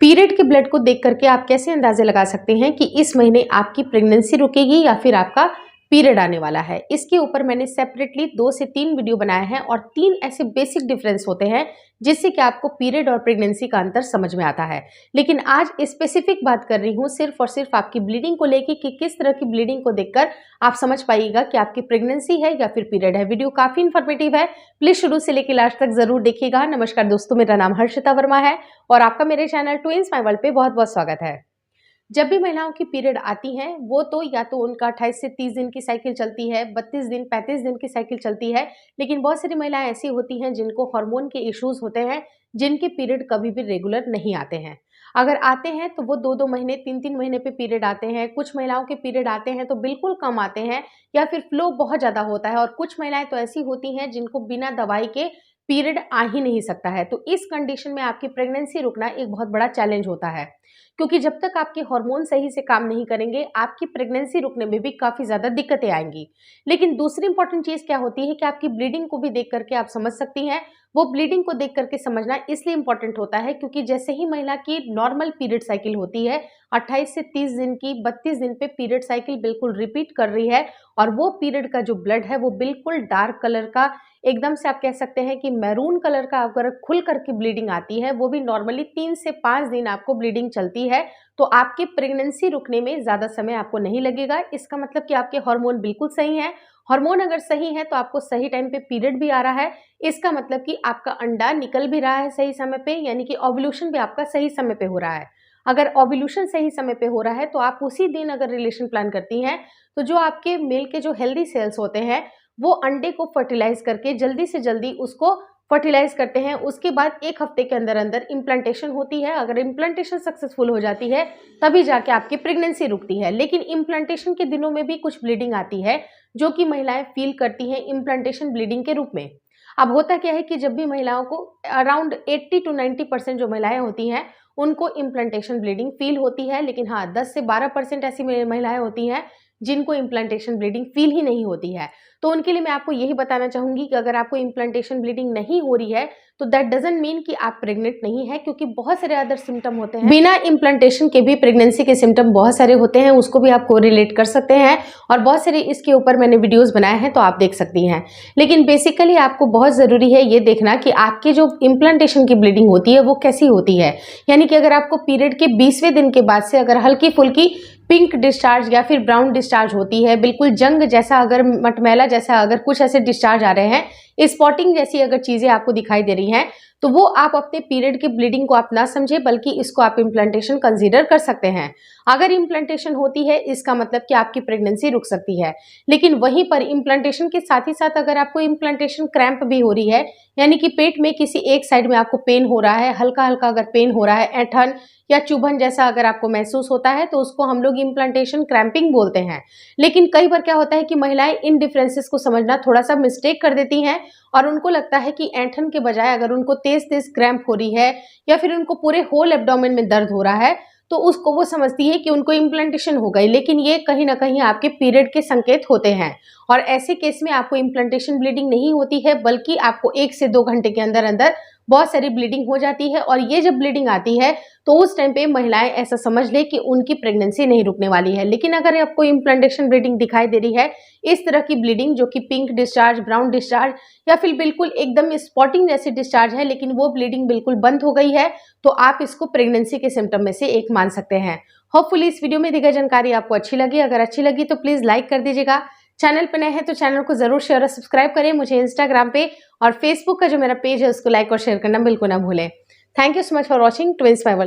Period के blood को देख करके आप कैसे अंदाजे लगा सकते हैं कि इस महीने आपकी प्रेगनेंसी रुकेगी या फिर आपका पीरियड आने वाला है। इसके ऊपर मैंने सेपरेटली 2 से 3 वीडियो बनाए हैं और 3 ऐसे बेसिक डिफरेंस होते हैं जिससे कि आपको पीरियड और प्रेगनेंसी का अंतर समझ में आता है। लेकिन आज स्पेसिफिक बात कर रही हूँ सिर्फ और सिर्फ आपकी ब्लीडिंग को लेके कि किस तरह की ब्लीडिंग को देखकर आप समझ पाइएगा कि आपकी प्रेगनेंसी है या फिर पीरियड है। वीडियो काफी इन्फॉर्मेटिव है, प्लीज शुरू से लेकर लास्ट तक जरूर देखिएगा। नमस्कार दोस्तों, मेरा नाम हर्षिता वर्मा है और आपका मेरे चैनल ट्विंस माय वर्ल्ड पे बहुत बहुत स्वागत है। जब भी महिलाओं की पीरियड आती हैं वो तो या तो उनका 28 से 30 दिन की साइकिल चलती है, 32 दिन 35 दिन की साइकिल चलती है। लेकिन बहुत सारी महिलाएं ऐसी होती हैं जिनको हार्मोन के इश्यूज होते हैं, जिनके पीरियड कभी भी रेगुलर नहीं आते हैं। अगर आते हैं तो वो 2-2 महीने 3-3 महीने पे पीरियड आते हैं। कुछ महिलाओं के पीरियड आते हैं तो बिल्कुल कम आते हैं या फिर फ्लो बहुत ज़्यादा होता है। और कुछ महिलाएं तो ऐसी होती हैं जिनको बिना दवाई के पीरियड आ ही नहीं सकता है। तो इस कंडीशन में आपकी प्रेगनेंसी रुकना एक बहुत बड़ा चैलेंज होता है, क्योंकि जब तक आपके हार्मोन सही से काम नहीं करेंगे आपकी प्रेगनेंसी रुकने में भी काफ़ी ज़्यादा दिक्कतें आएंगी। लेकिन दूसरी इंपॉर्टेंट चीज़ क्या होती है कि आपकी ब्लीडिंग को भी देख करके आप समझ सकती हैं। वो ब्लीडिंग को देख करके समझना इसलिए इंपॉर्टेंट होता है क्योंकि जैसे ही महिला की नॉर्मल पीरियड साइकिल होती है, 28 से 30 दिन की 32 दिन पे पीरियड साइकिल बिल्कुल रिपीट कर रही है और वो पीरियड का जो ब्लड है वो बिल्कुल डार्क कलर का, एकदम से आप कह सकते हैं कि मैरून कलर का अगर खुल करके ब्लीडिंग आती है, वो भी नॉर्मली 3 से 5 दिन आपको ब्लीडिंग चलती है, तो आपकी प्रेगनेंसी रुकने में ज़्यादा समय आपको नहीं लगेगा। इसका मतलब कि आपके हार्मोन बिल्कुल सही हैं। हार्मोन अगर सही है तो आपको सही टाइम पे पीरियड भी आ रहा है। इसका मतलब कि आपका अंडा निकल भी रहा है सही समय पे, यानी कि ओव्यूलेशन भी आपका सही समय पे हो रहा है। अगर ओव्यूलेशन सही समय पे हो रहा है तो आप उसी दिन अगर रिलेशन प्लान करती हैं तो जो आपके मेल के जो हेल्दी सेल्स होते हैं वो अंडे को फर्टिलाइज करके जल्दी से जल्दी उसको फर्टिलाइज करते हैं। उसके बाद 1 हफ्ते के अंदर अंदर इम्प्लांटेशन होती है। अगर इम्प्लांटेशन सक्सेसफुल हो जाती है तभी जाके आपकी प्रेगनेंसी रुकती है। लेकिन इम्प्लांटेशन के दिनों में भी कुछ ब्लीडिंग आती है जो कि महिलाएं फील करती हैं इम्प्लांटेशन ब्लीडिंग के रूप में। अब होता क्या है कि जब भी महिलाओं को अराउंड 80 to 90% जो महिलाएं होती हैं उनको इम्प्लांटेशन ब्लीडिंग फील होती है। लेकिन हाँ, 10 से 12% ऐसी महिलाएं होती हैं जिनको इम्प्लांटेशन ब्लीडिंग फील ही नहीं होती है। तो उनके लिए मैं आपको यही बताना चाहूंगी कि अगर आपको इम्प्लांटेशन ब्लीडिंग नहीं हो रही है तो दैट डजंट मीन कि आप प्रेग्नेंट नहीं है, क्योंकि बहुत सारे अदर सिम्टम होते हैं। बिना इम्प्लांटेशन के भी प्रेगनेंसी के सिम्टम बहुत सारे होते हैं, उसको भी आप कोरिलेट कर सकते हैं और बहुत सारे इसके ऊपर मैंने वीडियोस बनाए हैं तो आप देख सकती हैं। लेकिन बेसिकली आपको बहुत ज़रूरी है ये देखना कि आपकी जो इम्प्लांटेशन की ब्लीडिंग होती है वो कैसी होती है। यानी कि अगर आपको पीरियड के 20वें दिन के बाद से अगर हल्की फुल्की पिंक डिस्चार्ज या फिर ब्राउन डिस्चार्ज होती है, बिल्कुल जंग जैसा अगर मटमैला जैसा अगर कुछ ऐसे डिस्चार्ज आ रहे हैं, स्पॉटिंग जैसी अगर चीज़ें आपको दिखाई दे रही हैं, तो वो आप अपने पीरियड की ब्लीडिंग को आप ना समझे बल्कि इसको आप इम्प्लांटेशन कंसीडर कर सकते हैं। अगर इम्प्लांटेशन होती है इसका मतलब कि आपकी प्रेगनेंसी रुक सकती है। लेकिन वहीं पर इम्प्लांटेशन के साथ ही साथ अगर आपको इम्प्लांटेशन क्रैम्प भी हो रही है, यानी कि पेट में किसी एक साइड में आपको पेन हो रहा है, हल्का हल्का अगर पेन हो रहा है, ऐंठन या चुभन जैसा अगर आपको महसूस होता है, तो उसको हम लोग इम्प्लांटेशन क्रैम्पिंग बोलते हैं। लेकिन कई बार क्या होता है कि महिलाएं इन डिफरेंसेस को समझना थोड़ा सा मिस्टेक कर देती हैं और उनको लगता है कि ऐंठन के बजाय अगर उनको तेज तेज क्रैम्प हो रही है या फिर उनको पूरे होल एब्डोमेन में दर्द हो रहा है तो उसको वो समझती है कि उनको इम्प्लांटेशन हो गई। लेकिन ये कहीं ना कहीं आपके पीरियड के संकेत होते हैं और ऐसे केस में आपको इम्प्लांटेशन ब्लीडिंग नहीं होती है, बल्कि आपको 1 से 2 घंटे के अंदर अंदर बहुत सारी ब्लीडिंग हो जाती है। और ये जब ब्लीडिंग आती है तो उस टाइम पे महिलाएं ऐसा समझ ले कि उनकी प्रेगनेंसी नहीं रुकने वाली है। लेकिन अगर आपको इम्प्लांटेशन ब्लीडिंग दिखाई दे रही है, इस तरह की ब्लीडिंग जो कि पिंक डिस्चार्ज, ब्राउन डिस्चार्ज या फिर बिल्कुल एकदम स्पॉटिंग जैसी डिस्चार्ज है, लेकिन वो ब्लीडिंग बिल्कुल बंद हो गई है, तो आप इसको प्रेगनेंसी के सिम्टम में से एक मान सकते हैं। होपफुली इस वीडियो में दी गई जानकारी आपको अच्छी लगी। अगर अच्छी लगी तो प्लीज लाइक कर दीजिएगा। चैनल पर नए हैं तो चैनल को जरूर शेयर और सब्सक्राइब करें। मुझे इंस्टाग्राम पे और फेसबुक का जो मेरा पेज है उसको लाइक और शेयर करना बिल्कुल ना भूलें। Thank you so much for watching twins my world.